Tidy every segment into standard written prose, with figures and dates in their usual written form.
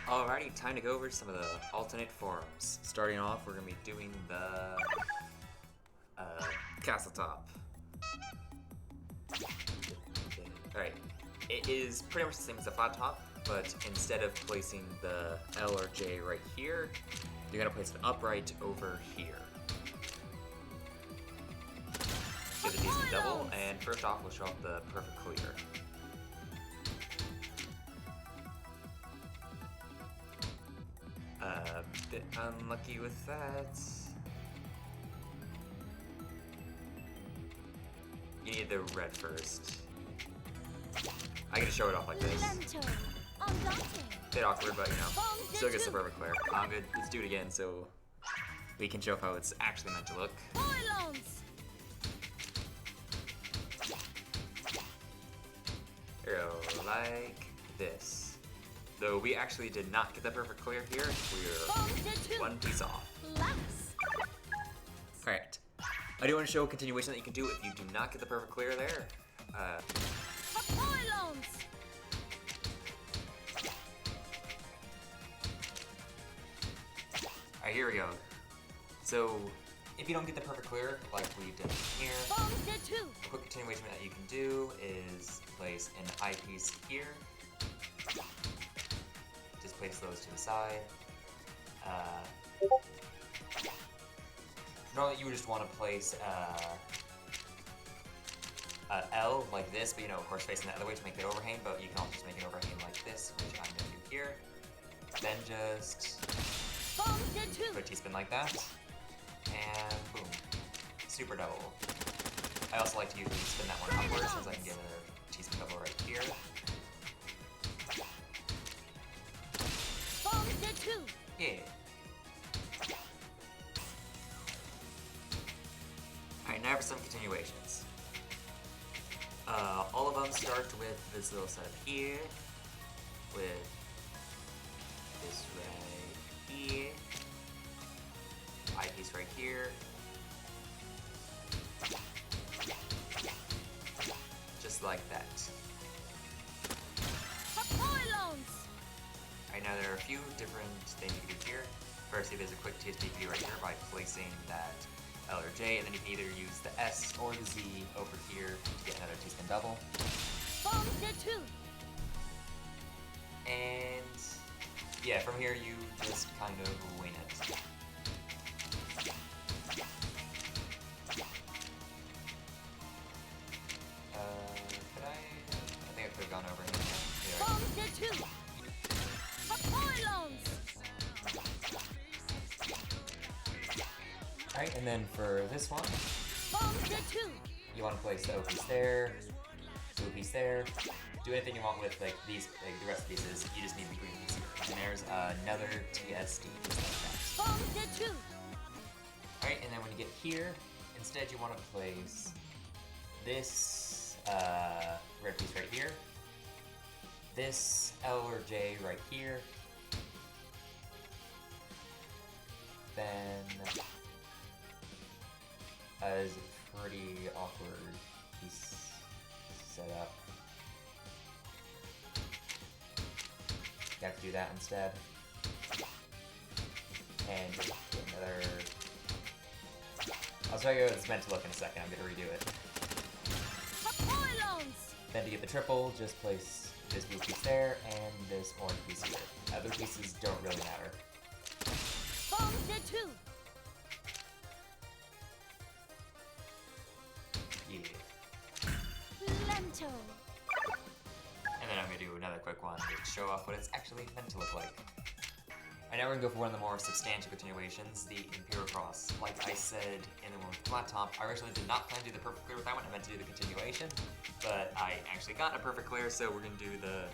Alrighty, time to go over some of the alternate forms. Starting off, we're going to be doing the castle top. Alright, it is pretty much the same as the flat top, but instead of placing the L or J right here, you're going to place it upright over here. Get a decent double, and first off, we'll show off the perfect clear. Bit unlucky with that. You need the red first. I gotta show it off like this. Bit awkward, but you know, still gets the perfect clear. I'm good. Let's do it again so we can show how it's actually meant to look. Here we go, like this. Though we actually did not get the perfect clear here, we're one piece off. Correct. I do want to show a continuation that you can do if you do not get the perfect clear there. Alright, here we go. So, if you don't get the perfect clear, like we did here, a quick continuation that you can do is place an eyepiece here. Just place those to the side. Normally you would just want to place L like this, but you know, of course facing the other way to make it overhang, but you can also just make it overhang like this, which I'm going to do here. Then just put a T-spin like that, and boom. Super double. I also like to usually spin that one upwards since I can get a T-spin double right here. Yeah. Alright, now for some continuations. All of them start with this little setup here, with this right here, eyepiece right here, just like that. Alright, now there are a few different things you can do here. Firstly, there's a quick TSP you can do right here by placing that L or J, and then you can either use the S or the Z over here to get another T-spin double. And yeah, from here you just kind of wing it. Could I think I could have gone over here. Yeah. Alright, and then for this one, you want to place the O piece there, blue piece there. Do anything you want with like these, like the rest of the pieces. You just need the green piece here. And there's another TSD just like that. Alright, and then when you get here, instead you want to place this red piece right here, this L or J right here, then is a pretty awkward piece set up. You have to do that instead. And just get another... I'll show you how it's meant to look in a second. I'm gonna redo it. Then to get the triple, just place this blue piece there and this orange piece here. Other pieces don't really matter. Yeah. And then I'm going to do another quick one to show off what it's actually meant to look like. Alright, now we're going to go for one of the more substantial continuations, the Imperial Cross. Like I said in the one with the flat top, I originally did not plan to do the perfect clear with that one, I meant to do the continuation, but I actually got a perfect clear, so we're going to do the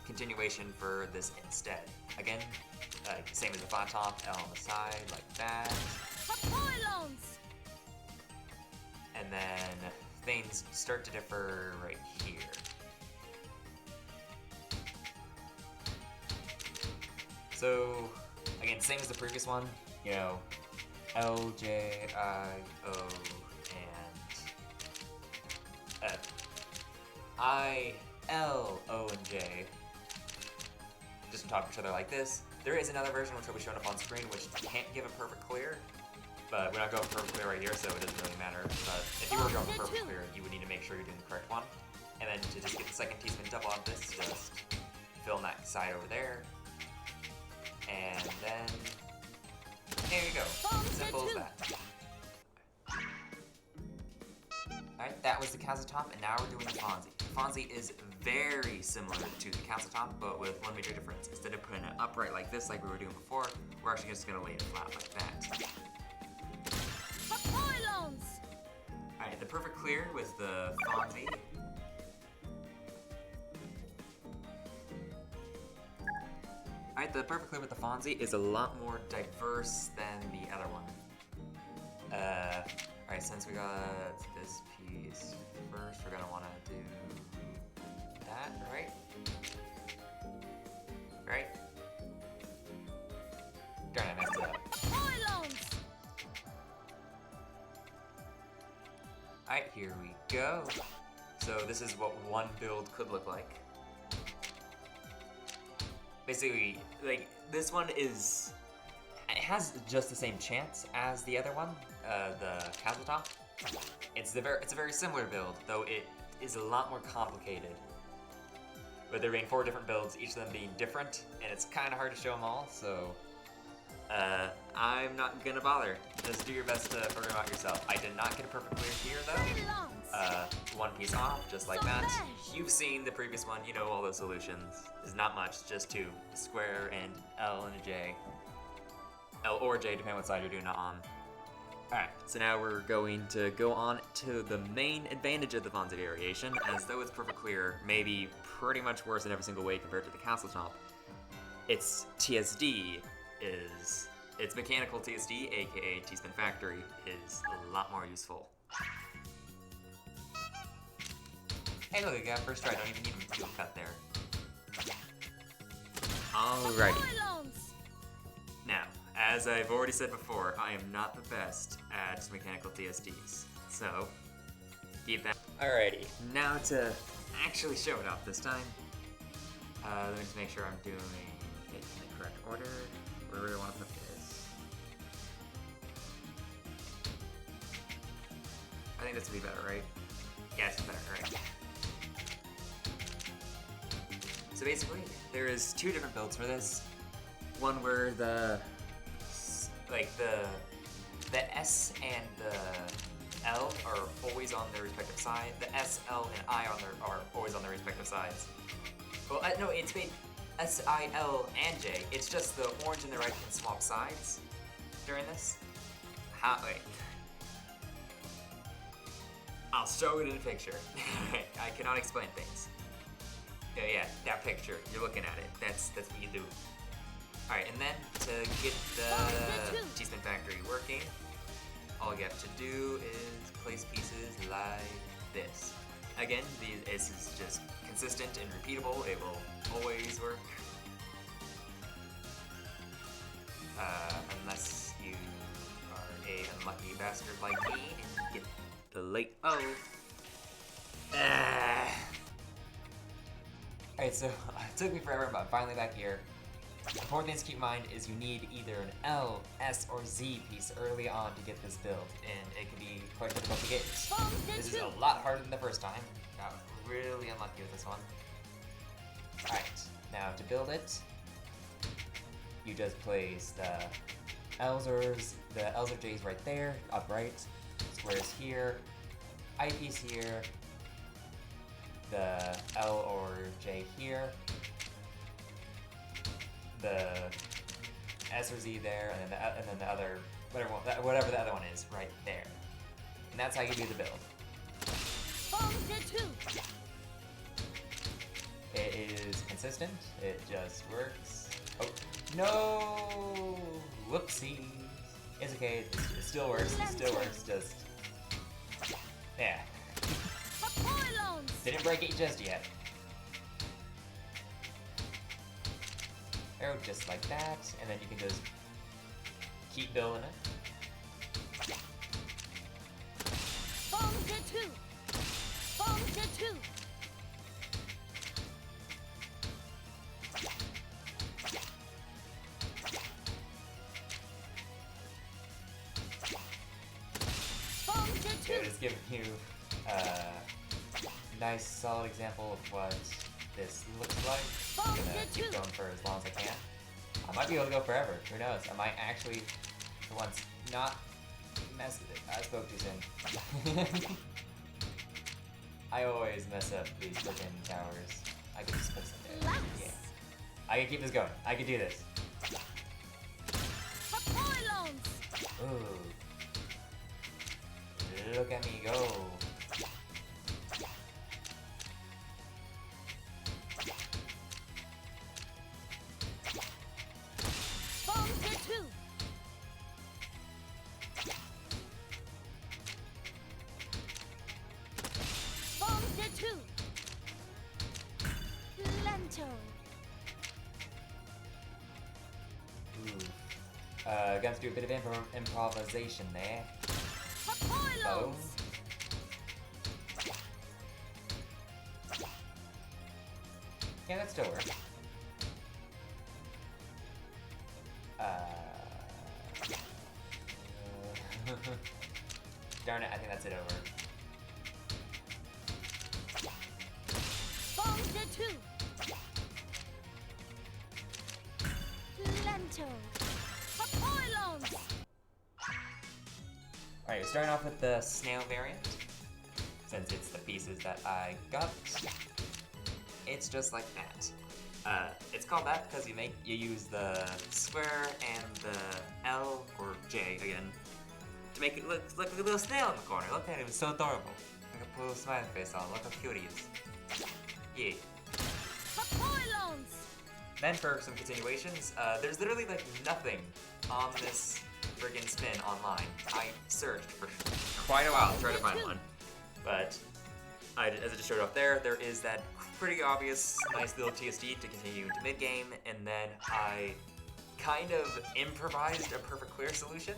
continuation for this instead. Again, same as the flat top, L on the side, like that. And then things start to differ right here. So, again, same as the previous one, you know, L, J, I, O, and I, L, O, and J. on top of each other like this. There is another version which will be shown up on screen which can't give a perfect clear, but we're not going for perfect clear right here, so it doesn't really matter. But if you were going for perfect clear, you would need to make sure you're doing the correct one. And then to just get the second teaspoon double off this, just fill in that side over there. And then, there you go. Simple as that. Alright, that was the castle top, and now we're doing the Fonzie. The Fonzie is very similar to the castle top, but with one major difference. Instead of putting it upright like this, like we were doing before, we're actually just going to lay it flat like that. Alright, the perfect clear with the Fonzie. Alright, the perfect clear with the Fonzie is a lot more diverse than the other one. Alright, since we got this piece first, we're gonna wanna do that, right? Right? Darn, I messed it up. Alright, here we go. So this is what one build could look like. Basically, like, this one is, it has just the same chance as the other one, the castle top. It's a very similar build, though it is a lot more complicated. With there being 4 different builds, each of them being different, and it's kind of hard to show them all, so I'm not gonna bother. Just do your best to figure them out yourself. I did not get a perfect clear here, though. One piece off, just like that. You've seen the previous one, you know all the solutions. There's not much, just 2. A square and L and a J. L or J, depending on what side you're doing it on. Alright, so now we're going to go on to the main advantage of the Fonzie variation, as though it's perfect clear, maybe pretty much worse in every single way compared to the castle top. Its TSD is, its mechanical TSD, aka T-spin factory, is a lot more useful. Hey look, I got first try, don't even need a cut there. Alrighty. Now, as I've already said before, I am not the best at mechanical TSDs, so keep that. Alrighty, now to actually show it off this time. Let me just make sure I'm doing it in the correct order. Where do I want to put this? I think this would be better, right? Yeah, it's better, right? So basically, there is 2 different builds for this. One where the S and the L are always on their respective side. The S, L, and I are always on their respective sides. Well, no, it's made S, I, L, and J. It's just the orange and the red can swap sides during this. Wait. I'll show it in a picture. I cannot explain things. Yeah, that picture. You're looking at it. That's what you do. Alright, and then to get the T-spin factory working, all you have to do is place pieces like this. Again, this is just consistent and repeatable. It will always work. Unless you are a unlucky bastard like me and get the late O. Alright, so it took me forever, but I'm finally back here. The important thing to keep in mind is you need either an L, S, or Z piece early on to get this build, and it can be quite difficult to get. This is a lot harder than the first time. Got really unlucky with this one. Alright, now to build it, you just place the L's or J's right there, upright, squares here, I piece here, the L or J here, the S or Z there, and then the other, whatever the other one is, right there. And that's how you do the build. It is consistent. It just works. Oh, no! Whoopsie. It's okay. It still works. It still works. Just, yeah. Didn't break it just yet. Arrow just like that, and then you can just keep building it. giving you a nice, solid example of what this looks like. I'm gonna keep going for as long as I can. I might be able to go forever. Who knows? I might actually, for once, not mess with it. I spoke too soon. I always mess up these freaking towers. I can just put some there. Yeah. I can keep this going. I can do this. Ooh. Look at me go. Gonna do a bit of improvisation there. Boom. Yeah, that still works. Darn it, I think that's it over. Alright, starting off with the snail variant. Since it's the pieces that I got, it's just like that. It's called that because you use the square and the L or J again to make it look like a little snail in the corner. Look at it, it's so adorable. Like a little smiley face on. Look how cute he is. Yeah. Then for some continuations, there's literally like nothing on this friggin' spin online. I searched for quite a while to try to find one, but as I just showed up there is that pretty obvious nice little TSD to continue into mid-game, and then I kind of improvised a perfect clear solution.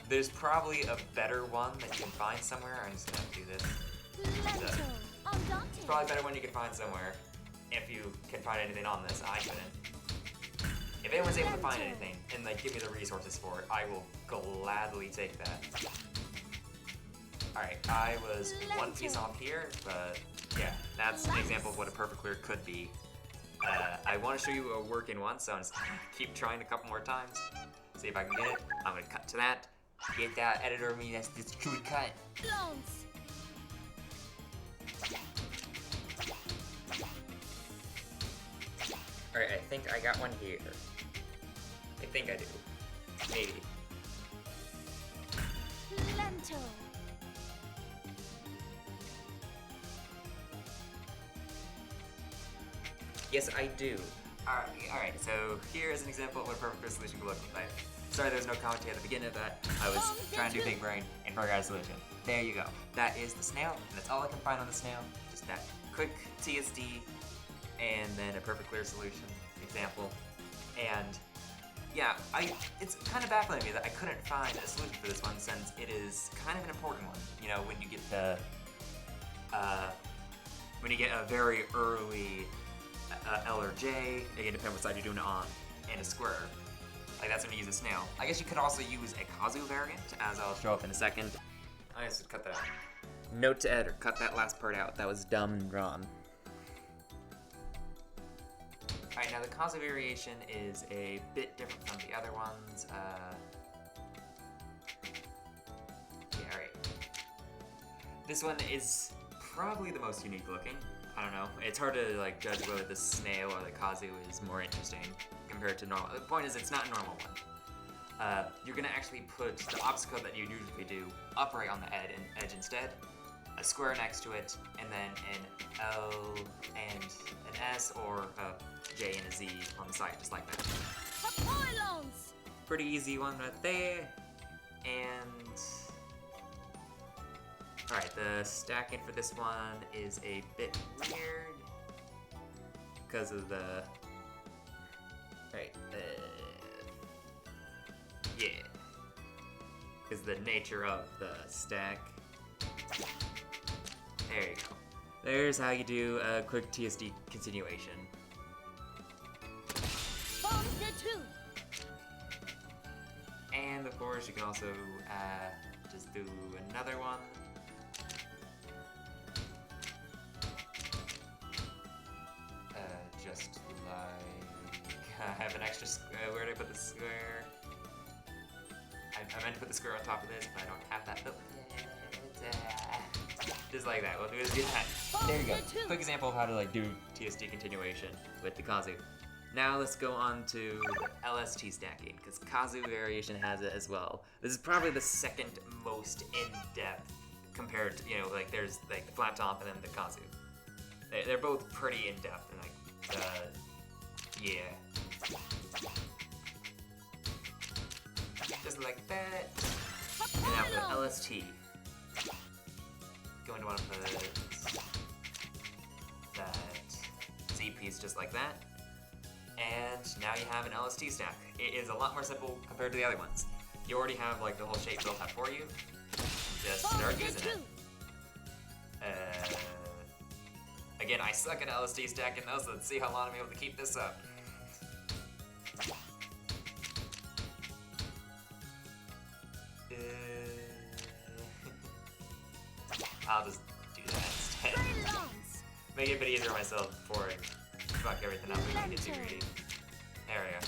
There's probably a better one that you can find somewhere. I'm just gonna do this. It's probably a better one you can find somewhere. If you can find anything on this, I couldn't. If anyone's able to find anything and like give me the resources for it, I will gladly take that. Alright, I was one piece off here, but yeah, that's an example of what a perfect clear could be. I want to show you a working one, so I'm just gonna keep trying a couple more times. See if I can get it. I'm gonna cut to that. Get that editor of me, that's the true cut. Alright, I think I got one here. I think I do. Maybe. Yes, I do. Alright, so here is an example of what a perfect solution could look like. Sorry there was no commentary at the beginning of that. I was trying to do big brain and forgot a solution. There you go. That is the snail, and that's all I can find on the snail. Just that quick TSD, and then a perfect clear solution example. And yeah, it's kind of baffling me that I couldn't find a solution for this one, since it is kind of an important one. You know, when you get a very early L or J, again, depending what side you're doing it on, and a square. Like, that's when you use a snail. I guess you could also use a Kazu variant, as I'll show up in a second. I just cut that out. Note to editor, cut that last part out. That was dumb and wrong. Alright, now the Kazu variation is a bit different from the other ones. Yeah, alright. This one is probably the most unique looking. I don't know. It's hard to like judge whether the snail or the Kazu is more interesting compared to normal. The point is, it's not a normal one. You're gonna actually put the obstacle that you usually do upright on the edge instead, a square next to it, and then an L and an S or a J and a Z on the side, just like that. Pretty easy one right there. And alright, the stacking for this one is a bit weird because of the yeah, is the nature of the stack. There you go. There's how you do a quick TSD continuation. And of course, you can also just do another one. Just like I have an extra square. Where did I put the square? I meant to put the square on top of this, but I don't have that built yet. Just like that. We'll do that. There you go. Quick example of how to like do TSD continuation with the Kazu. Now let's go on to LST stacking, because Kazu variation has it as well. This is probably the second most in-depth compared to, you know, like there's like the flat top and then the Kazu. They're both pretty in-depth and like, yeah. Just like that. And now for the LST. Going to want to put that Z piece just like that. And now you have an LST stack. It is a lot more simple compared to the other ones. You already have like the whole shape built up for you. Just start using it. Again, I suck at LST stacking though, so let's see how long I'm able to keep this up. I'll just do that instead. Make it a bit easier on myself before I fuck everything up and I get too greedy. There we go.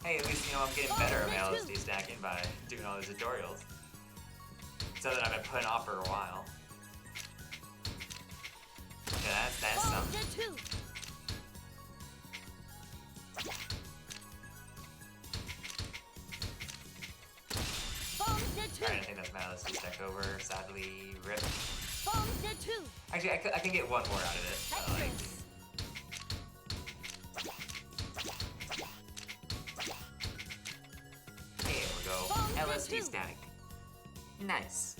Hey, at least, you know, I'm getting better at my LSD stacking by doing all these tutorials. So that I've been putting off for a while. Yeah, that's something. Alright, I think that's my LSD stack over. Sadly, rip. Actually, I can get one more out of it. Like, LSD static. Nice.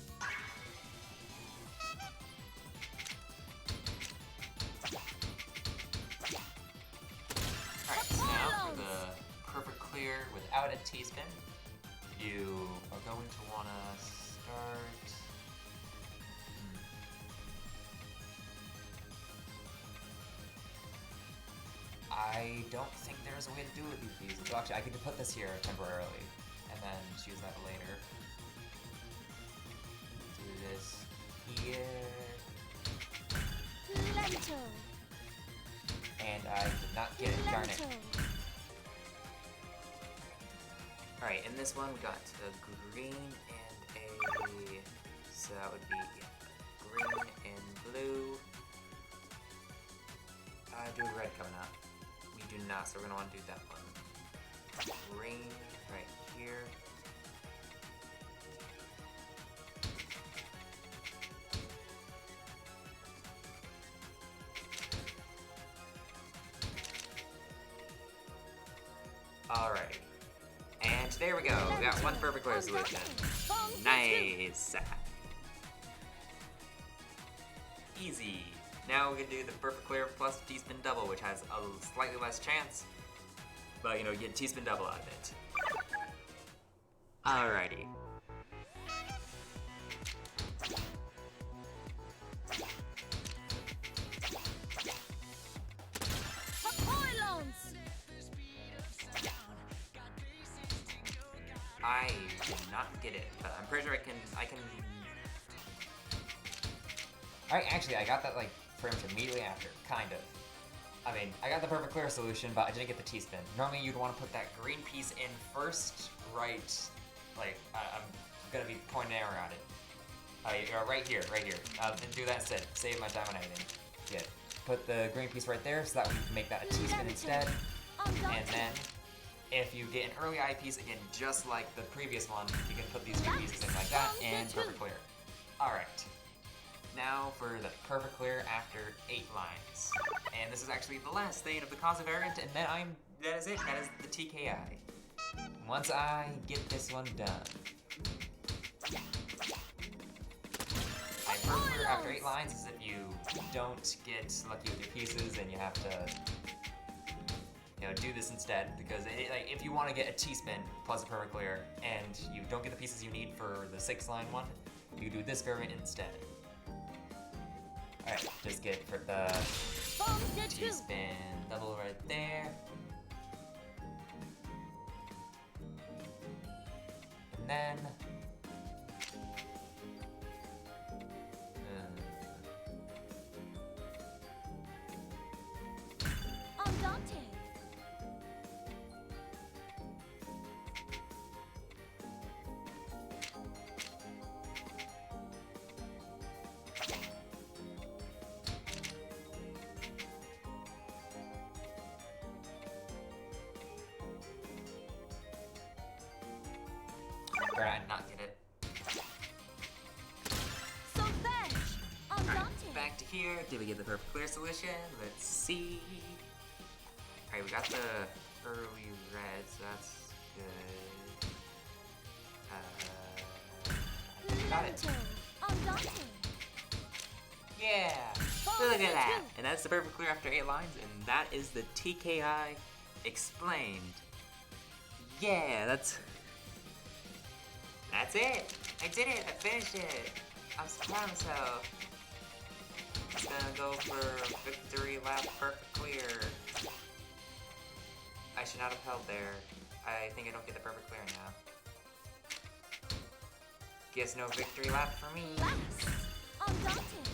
Alright, so now for the perfect clear without a T-spin, you are going to want to start... I don't think there's a way to do it with these. So actually, I could put this here temporarily. And then choose that later. Do this here. Lento. And I did not get it, darn it. Alright, in this one we got a green and a... So that would be green and blue. I do a red coming up. We do not, so we're going to want to do that one. Green right here. Alrighty. And there we go. We got one perfect clear solution. Nice. Easy. Now we can do the perfect clear plus T-spin double, which has a slightly less chance. But, you know, you get T-spin double out of it. Alrighty. I did not get it, but I'm pretty sure I can... Alright, actually, I got that, like, pretty much immediately after, kind of. I mean, I got the perfect clear solution, but I didn't get the T-spin. Normally, you'd want to put that green piece in first, right, like, I'm gonna be pointing an arrow at it. Right here. Then do that instead. Save my time on editing. Good. Put the green piece right there, so that we can make that a T-spin instead. And then, if you get an early eye piece, again, just like the previous one, you can put these two pieces in like that, and perfect clear. Alright. Now for the perfect clear after 8 lines. And this is actually the last thing of the Kazu variant, and then that is it. That is the TKI. Once I get this one done. Perfect clear after 8 lines is if you don't get lucky with your pieces and you have to you know, do this instead, because like, if you want to get a T-spin plus a perfect clear, and you don't get the pieces you need for the 6-line one, you do this variant instead. Alright, just get for the T-spin double right there. And then... Or I did not get it. So fetch! Alright, back to here. Did we get the perfect clear solution? Let's see. Alright, we got the early red, so that's good. Got it. Yeah! Look at that! And that's the perfect clear after 8 lines, and that is the TKI explained. Yeah, that's it! I did it! I finished it! I'm so proud of myself. I'm gonna go for victory lap perfect clear. I should not have held there. I think I don't get the perfect clear now. Guess no victory lap for me. Undaunted.